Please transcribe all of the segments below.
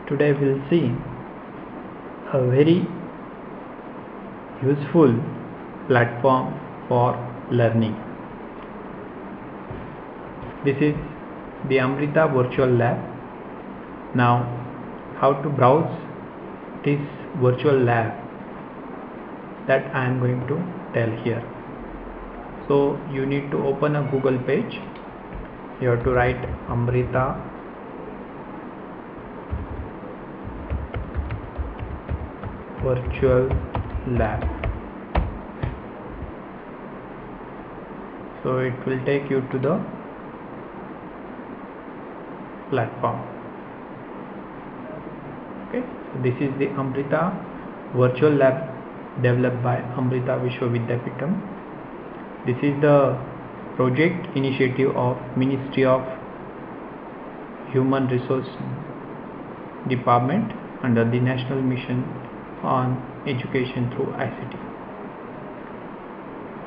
Today we'll see a very useful platform for learning. This is the Amrita Virtual Lab. Now, how to browse this virtual lab, that I am going to tell here. So you need to open a Google page. You have to write Amrita Virtual Lab. So it will take you to the platform. Okay, so this is the Amrita Virtual Lab developed by Amrita Vishwa Vidyapeetham. This is the project initiative of Ministry of Human Resource Department under the National Mission on Education through ICT.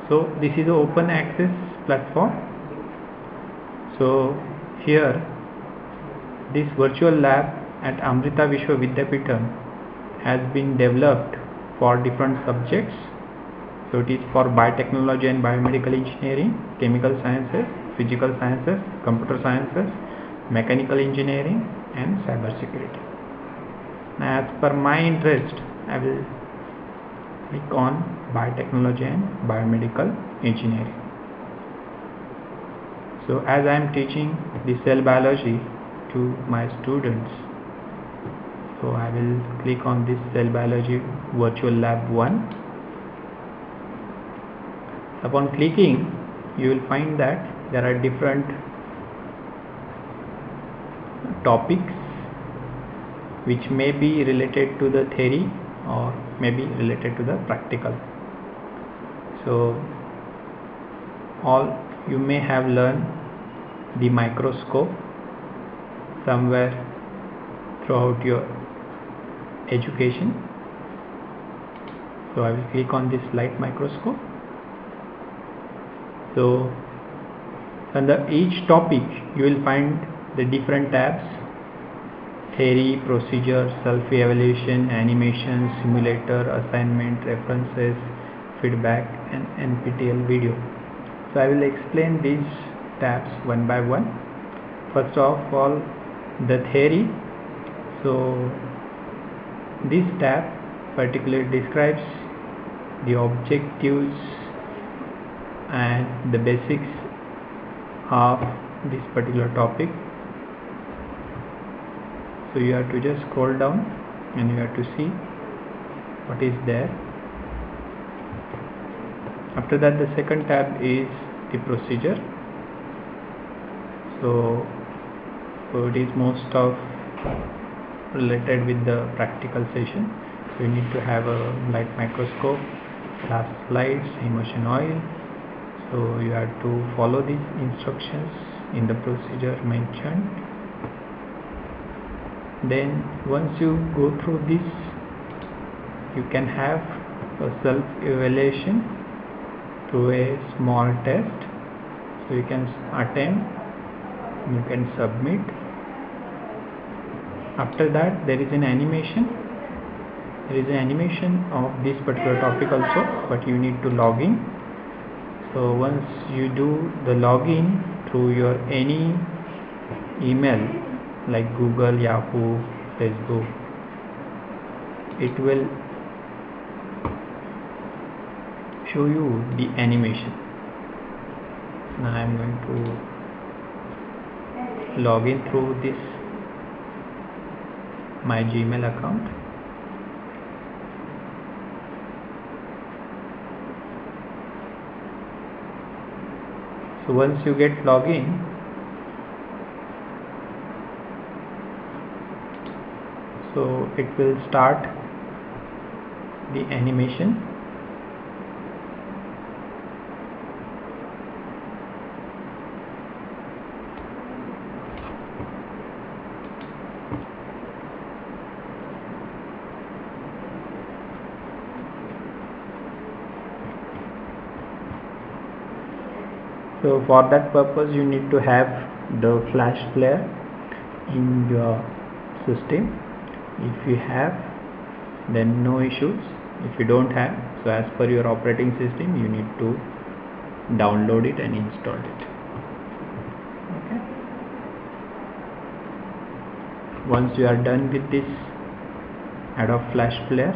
So this is an open access platform. So here, this virtual lab at Amrita Vishwa Vidyapeetham has been developed for different subjects. So it is for biotechnology and biomedical engineering, chemical sciences, physical sciences, computer sciences, mechanical engineering and cybersecurity. Now, as per my interest, I will click on biotechnology and biomedical engineering. So as I am teaching the cell biology to my students, so I will click on this cell biology virtual lab 1. Upon clicking, you will find that there are different topics which may be related to the theory or may be related to the practical. So all you may have learned the microscope somewhere throughout your education. So I will click on this light microscope. So under each topic you will find the different tabs: theory, procedure, self-evaluation, animation, simulator, assignment, references, feedback and NPTEL video. So I will explain these tabs one by one. First of all, the theory. So this tab particularly describes the objectives and the basics of this particular topic. So you have to just scroll down and you have to see what is there. After that, the second tab is the procedure. So it is most of related with the practical session. So you need to have a light microscope, glass slides, immersion oil. So you have to follow these instructions in the procedure mentioned. Then once you go through this, you can have a self-evaluation through a small test. So you can attempt, you can submit. After that, there is an animation. There is an animation of this particular topic also, but you need to log in. So once you do the login through your any email like Google, Yahoo, Facebook, it will show you the animation. Now I am going to log in through this my Gmail account. So once you get login, so it will start the animation. So for that purpose you need to have the flash player in your system. If you have, then no issues. If you don't have, so as per your operating system, you need to download it and install it. Okay. Once you are done with this Adobe Flash Player,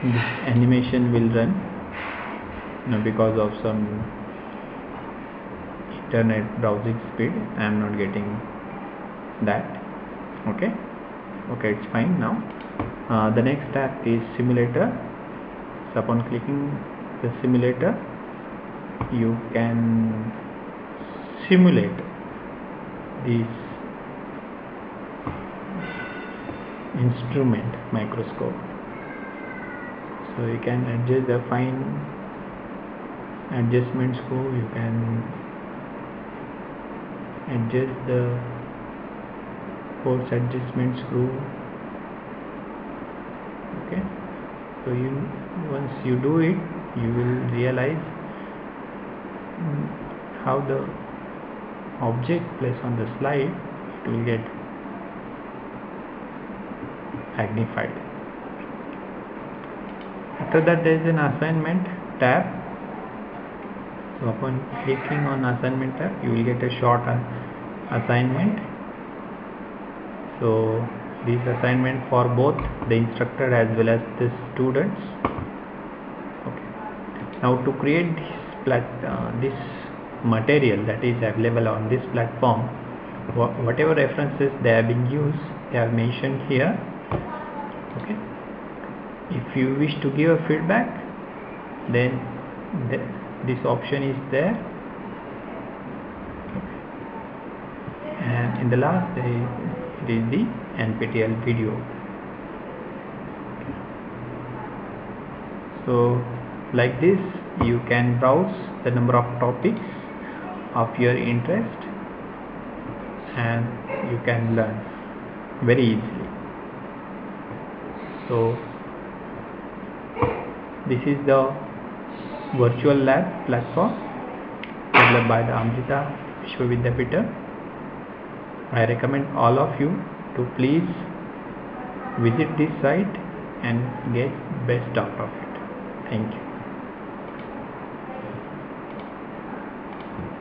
this animation will run because of some internet browsing speed. I am not getting that. Okay, it's fine now. The next tab is simulator. So upon clicking the simulator, you can simulate this instrument microscope. So you can adjust the fine adjustment screw, you can adjust the force adjustment screw. Okay, so once you do it, you will realize how the object placed on the slide, it will get magnified. After that, there is an assignment tab. So upon clicking on assignment tab, you will get a short assignment. So this assignment for both the instructor as well as the students. Okay. Now to create this material that is available on this platform, whatever references they have been used, they are mentioned here. Okay. If you wish to give a feedback, then this option is there. And in the last, it is the NPTEL video. So like this, you can browse the number of topics of your interest and you can learn very easily. So this is the virtual lab platform developed by the Amrita Vishwa Vidyapeetham. I recommend all of you to please visit this site and get best out of it. Thank you.